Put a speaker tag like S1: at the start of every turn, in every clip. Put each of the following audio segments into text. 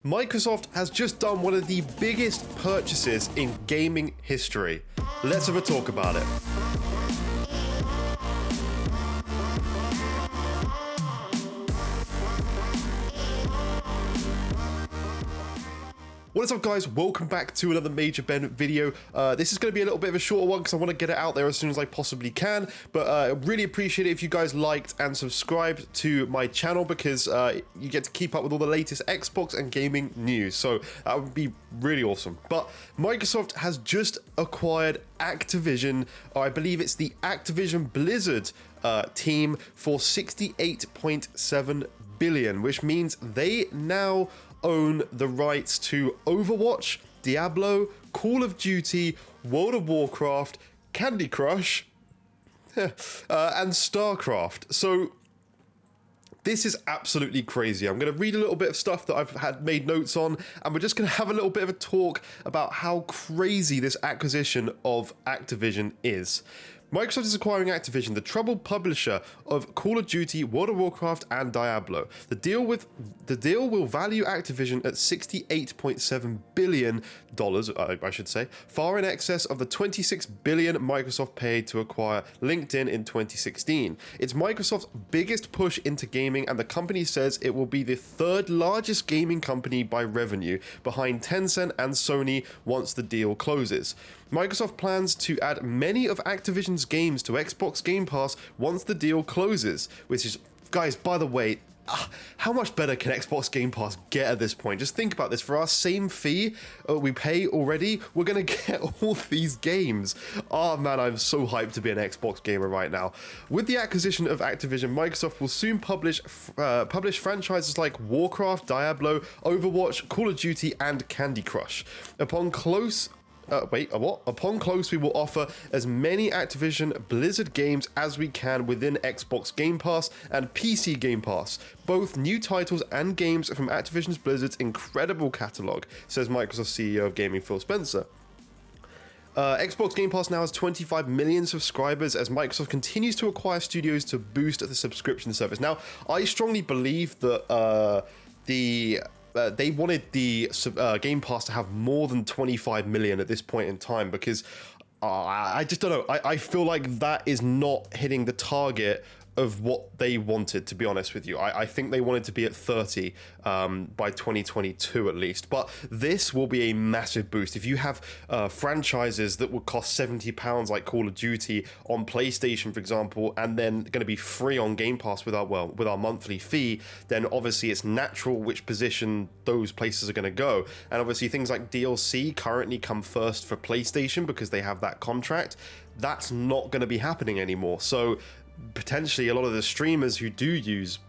S1: Microsoft has just done one of the biggest purchases in gaming history. Let's have a talk about it. What is up, guys? Welcome back to another Major Ben video. This is going to be a little bit of a shorter one because I want to get it out there as soon as I possibly can, but I really appreciate it if you guys liked and subscribed to my channel because you get to keep up with all the latest Xbox and gaming news, so that would be really awesome. But Microsoft has just acquired Activision, or I believe it's the Activision Blizzard team, for 68.7 billion, which means they now own the rights to Overwatch, Diablo, Call of Duty, World of Warcraft, Candy Crush, and StarCraft. So this is absolutely crazy. I'm going to read a little bit of stuff that I've had made notes on, and we're just going to have a little bit of a talk about how crazy this acquisition of Activision is. Microsoft is acquiring Activision, the troubled publisher of Call of Duty, World of Warcraft, and Diablo. The deal will value Activision at $68.7 billion, I should say, far in excess of the $26 billion Microsoft paid to acquire LinkedIn in 2016. It's Microsoft's biggest push into gaming, and the company says it will be the third largest gaming company by revenue, behind Tencent and Sony once the deal closes. Microsoft plans to add many of Activision's games to Xbox Game Pass once the deal closes, which is, guys, by the way, how much better can Xbox Game Pass get at this point? Just think about this. For our same fee we pay already, we're going to get all these games. Oh man, I'm so hyped to be an Xbox gamer right now. With the acquisition of Activision, Microsoft will soon publish franchises like Warcraft, Diablo, Overwatch, Call of Duty, and Candy Crush. Upon close, we will offer as many Activision Blizzard games as we can within Xbox Game Pass and PC Game Pass, both new titles and games from Activision's Blizzard's incredible catalog, says Microsoft CEO of Gaming Phil Spencer. Xbox Game Pass now has 25 million subscribers as Microsoft continues to acquire studios to boost the subscription service. Now, I strongly believe that they wanted the Game Pass to have more than 25 million at this point in time because I just don't know. I feel like that is not hitting the target of what they wanted, to be honest with you. I think they wanted to be at 30 by 2022 at least, but this will be a massive boost. If you have franchises that would cost £70 like Call of Duty on PlayStation, for example, and then going to be free on Game Pass with our monthly fee, then obviously it's natural which position those places are going to go. And obviously things like DLC currently come first for PlayStation because they have that contract. That's not going to be happening anymore. So potentially a lot of the streamers who do use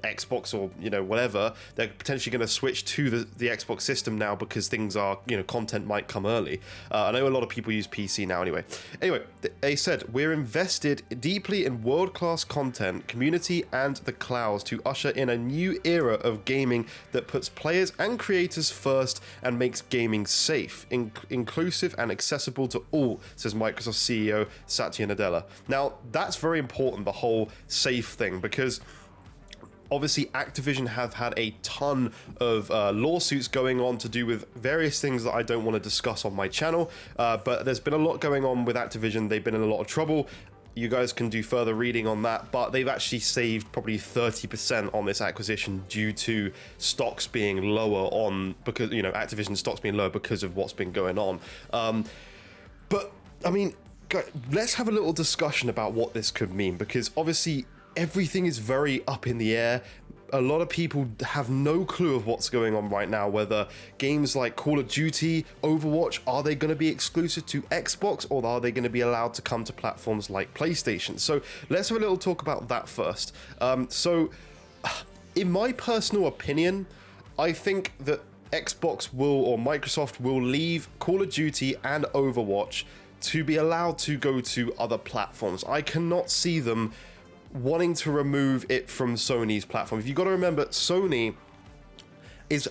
S1: Xbox or whatever, they're potentially going to switch to the Xbox system now because things are, content might come early. I know a lot of people use PC now anyway. They said, we're invested deeply in world-class content, community, and the clouds to usher in a new era of gaming that puts players and creators first and makes gaming safe, inclusive, and accessible to all, says Microsoft CEO Satya Nadella. Now, that's very important, the whole safe thing, because obviously, Activision have had a ton of lawsuits going on to do with various things that I don't want to discuss on my channel, but there's been a lot going on with Activision. They've been in a lot of trouble. You guys can do further reading on that, but they've actually saved probably 30% on this acquisition due to stocks being lower because Activision stocks being lower because of what's been going on. But I mean, let's have a little discussion about what this could mean, because obviously everything is very up in the air. A lot of people have no clue of what's going on right now, whether games like Call of Duty, Overwatch, are they going to be exclusive to Xbox, or are they going to be allowed to come to platforms like PlayStation? So let's have a little talk about that first. So in my personal opinion, I think that Microsoft will leave Call of Duty and Overwatch to be allowed to go to other platforms. I cannot see them wanting to remove it from Sony's platform. If you've got to remember, Sony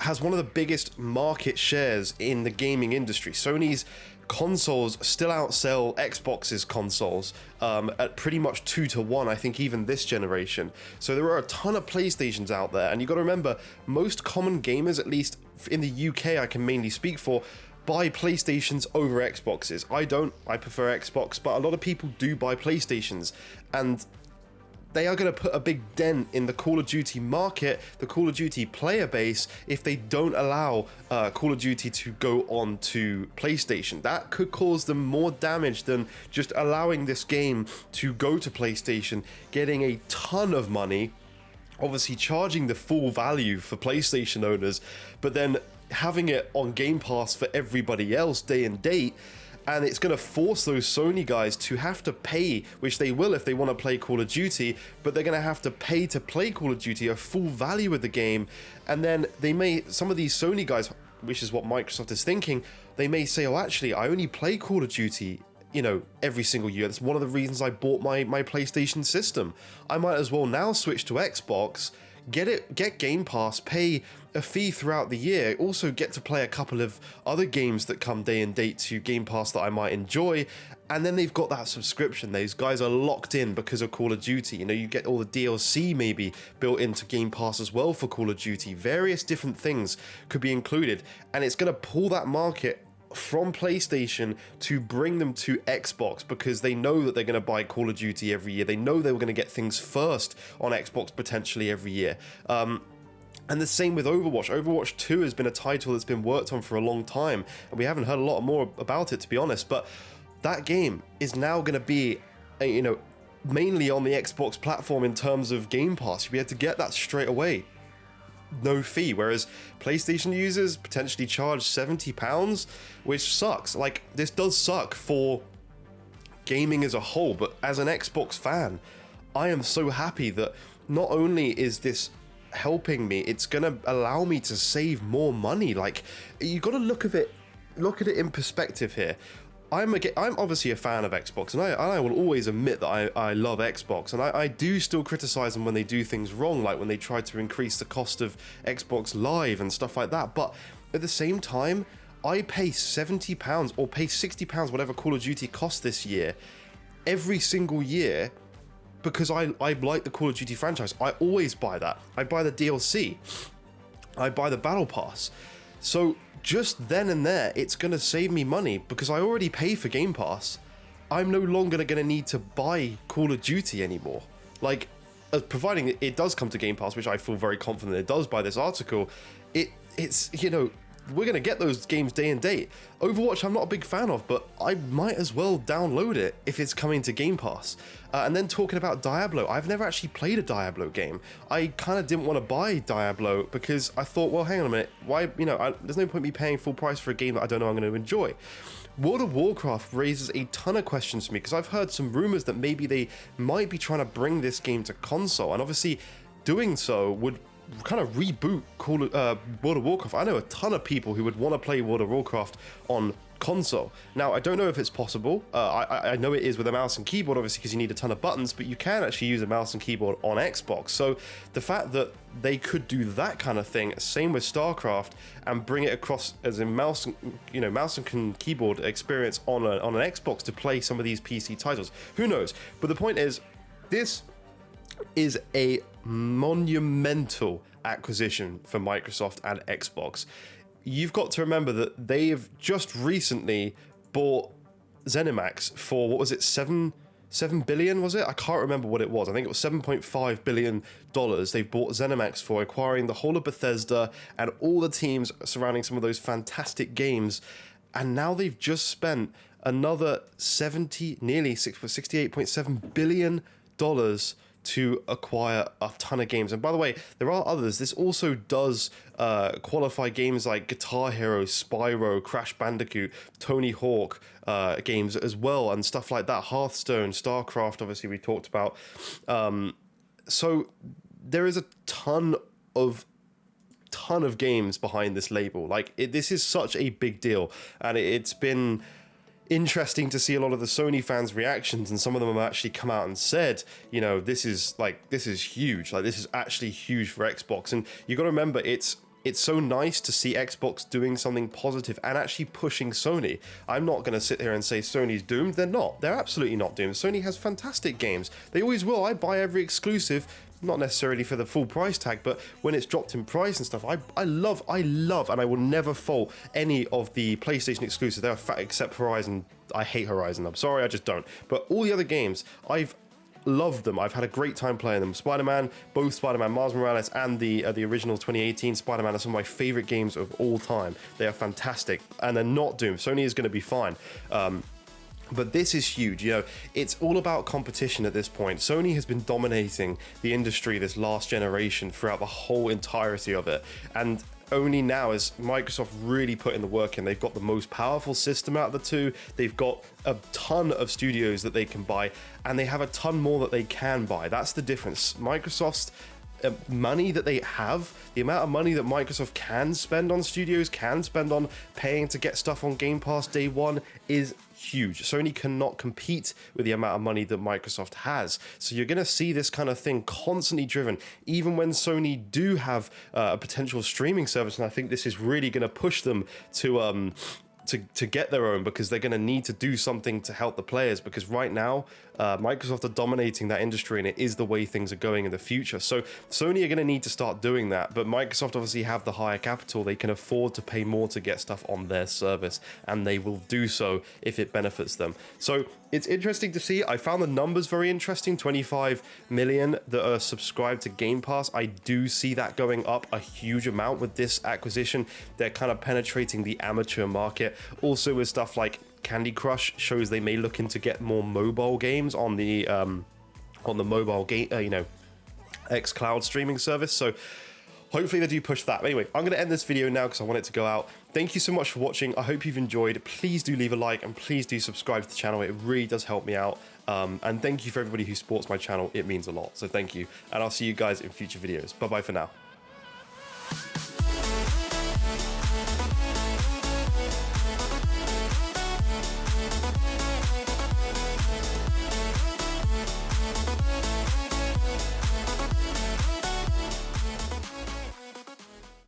S1: has one of the biggest market shares in the gaming industry. Sony's consoles still outsell Xbox's consoles at pretty much 2 to 1, I think, even this generation. So there are a ton of PlayStations out there, and you got to remember, most common gamers, at least in the UK I can mainly speak for, buy PlayStations over Xboxes. I don't, I prefer Xbox, but a lot of people do buy PlayStations, and they are going to put a big dent in the Call of Duty market, the Call of Duty player base, if they don't allow Call of Duty to go on to PlayStation. That could cause them more damage than just allowing this game to go to PlayStation, getting a ton of money, obviously charging the full value for PlayStation owners, but then having it on Game Pass for everybody else day and date. And it's going to force those Sony guys to have to pay, which they will if they want to play Call of Duty, but they're going to have to pay to play Call of Duty, a full value of the game. And then they may, some of these Sony guys, which is what Microsoft is thinking, they may say, oh, actually, I only play Call of Duty, you know, every single year. That's one of the reasons I bought my PlayStation system. I might as well now switch to Xbox, get Game Pass, pay a fee throughout the year, also get to play a couple of other games that come day and date to Game Pass that I might enjoy, and then they've got that subscription. Those guys are locked in because of Call of Duty. You know, you get all the DLC maybe built into Game Pass as well for Call of Duty. Various different things could be included, and it's going to pull that market from PlayStation to bring them to Xbox, because they know that they're going to buy Call of Duty every year. They know they were going to get things first on Xbox potentially every year. And the same with Overwatch. Overwatch 2 has been a title that's been worked on for a long time, and we haven't heard a lot more about it, to be honest, but that game is now going to be, you know, mainly on the Xbox platform in terms of Game Pass. You'll be able to get that straight away, no fee, whereas PlayStation users potentially charge £70, which sucks. Like, this does suck for gaming as a whole, but as an Xbox fan, I am so happy that not only is this helping me, it's gonna allow me to save more money. Like, you got to look at it in perspective here. I'm obviously a fan of Xbox, and I will always admit that I love Xbox, and I do still criticize them when they do things wrong, like when they try to increase the cost of Xbox Live and stuff like that. But at the same time, I pay £70 or pay £60, whatever Call of Duty costs this year, every single year, because I like the Call of Duty franchise. I always buy that. I buy the DLC. I buy the Battle Pass. So just then and there, it's going to save me money because I already pay for Game Pass. I'm no longer going to need to buy Call of Duty anymore. Like, providing it does come to Game Pass, which I feel very confident it does by this article, it's, you know, we're going to get those games day and date. Overwatch I'm not a big fan of, but I might as well download it if it's coming to Game Pass. And then talking about Diablo, I've never actually played a Diablo game. I kind of didn't want to buy Diablo because I thought, well, hang on a minute, why, you know, there's no point me paying full price for a game that I don't know I'm going to enjoy. World of Warcraft raises a ton of questions for me because I've heard some rumors that maybe they might be trying to bring this game to console, and obviously doing so would kind of reboot World of Warcraft. I know a ton of people who would want to play World of Warcraft on console. Now, I don't know if it's possible. I know it is with a mouse and keyboard, obviously, because you need a ton of buttons, but you can actually use a mouse and keyboard on Xbox. So the fact that they could do that kind of thing, same with StarCraft, and bring it across as a mouse and keyboard experience on an Xbox to play some of these PC titles, who knows? But the point is, this is a monumental acquisition for Microsoft and Xbox. You've got to remember that they've just recently bought ZeniMax for, what was it, 7 billion, was it? I can't remember what it was. I think it was $7.5 billion they've bought ZeniMax for, acquiring the whole of Bethesda and all the teams surrounding some of those fantastic games. And now they've just spent another nearly $68.7 billion to acquire a ton of games. And by the way, there are others. This also does qualify games like Guitar Hero, Spyro, Crash Bandicoot, Tony Hawk games as well, and stuff like that. Hearthstone, StarCraft, obviously we talked about. So there is a ton of games behind this label. Like, this is such a big deal, and it's been interesting to see a lot of the Sony fans' reactions, and some of them have actually come out and said, you know, this is huge. Like, this is actually huge for Xbox. And you got to remember, it's it's so nice to see Xbox doing something positive and actually pushing Sony. I'm not going to sit here and say Sony's doomed. They're not. They're absolutely not doomed. Sony has fantastic games. They always will. I buy every exclusive, not necessarily for the full price tag, but when it's dropped in price and stuff, I love, and I will never fault any of the PlayStation exclusives. They are fat, except Horizon. I hate Horizon. I'm sorry, I just don't. But all the other games, I've loved them. I've had a great time playing them. Spider-Man, both Spider-Man Miles Morales and the original 2018 Spider-Man are some of my favorite games of all time. They are fantastic, and they're not doomed. Sony is going to be fine. But this is huge. You know, it's all about competition at this point. Sony has been dominating the industry this last generation throughout the whole entirety of it, and only now is Microsoft really putting the work in. They've got the most powerful system out of the two. They've got a ton of studios that they can buy, and they have a ton more that they can buy. That's the difference. Microsoft's money that they have, the amount of money that Microsoft can spend on studios, can spend on paying to get stuff on Game Pass day one, is huge. Sony cannot compete with the amount of money that Microsoft has. So you're going to see this kind of thing constantly driven, even when Sony do have a potential streaming service. And I think this is really going to push them to get their own, because they're going to need to do something to help the players, because right now Microsoft are dominating that industry, and it is the way things are going in the future. So Sony are going to need to start doing that, but Microsoft obviously have the higher capital. They can afford to pay more to get stuff on their service, and they will do so if it benefits them. So it's interesting to see. I found the numbers very interesting. 25 million that are subscribed to Game Pass. I do see that going up a huge amount with this acquisition. They're kind of penetrating the amateur market. Also with stuff like Candy Crush, shows they may look into get more mobile games on the mobile game, xCloud streaming service. So hopefully they do push that. But anyway, I'm going to end this video now because I want it to go out. Thank you so much for watching. I hope you've enjoyed. Please do leave a like, and please do subscribe to the channel. It really does help me out. And thank you for everybody who supports my channel. It means a lot. So thank you. And I'll see you guys in future videos. Bye bye for now.